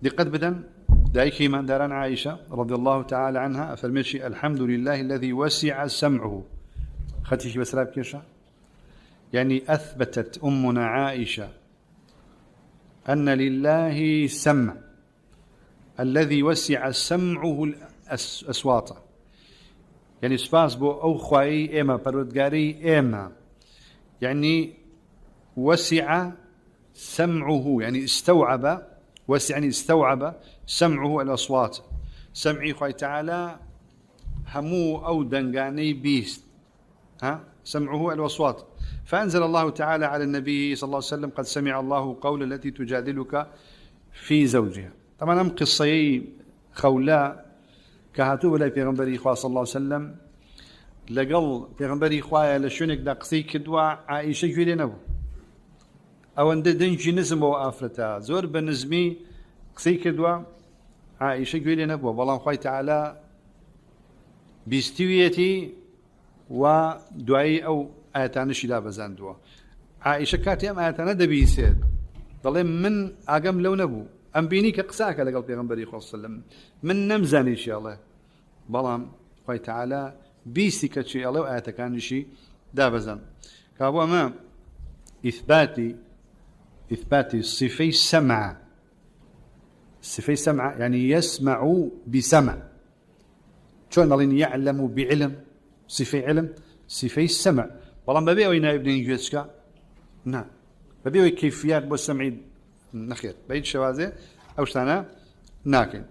دقت بدن دايكي من داران عائشة رضي الله تعالى عنها فرميشي الحمد لله الذي وسع سمعه خدتي بسراب كيشا يعني أثبتت أمنا عائشة أن لله سمع الذي وسع سمعه الأصوات يعني سباس بو أو خواهي إما برودقاري إما يعني وسع سمعه يعني استوعب وسع يعني استوعب سمعه الأصوات سمعي خواهي تعالى همو أو دنقاني بيست سمعه الأصوات فأنزل الله تعالى على النبي صلى الله عليه وسلم قد سمع الله قول التي تجادلك في زوجها طبعا أم قصي خولاء كهاتو ولا بيغنبري إخوة صلى الله عليه وسلم لقل بيغنبري إخوة لشونك دا قصي كدوا عائشة جويلي نبو أو أن دنجي نزم وآفرتا زور بنزمي قصي كدوا عائشة جويلي نبو والله خوي تعالى بيستويتي ودعي أو آياتان الشلا بزاندوا عائشة كاتي أم آياتان دبيسيد ضلين من أقام لو نبو أم بيني كقساك لقل بيغنبري صلى الله عليه وسلم من نمزاني إن شاء الله بلام خوي تعالى بيسي كتشي الله وآياتا كان شي دابزان كابو أمام إثباتي صفي سمع صفي سمع يعني يسمع بسمع شون ضلين يعلم بعلم صفي علم صفي السمع والله ما بيوي نائب نيجيسكا نعم ما بيوي كيفيات بو السمع نخير بعيد شوازه أو شتانا ناكن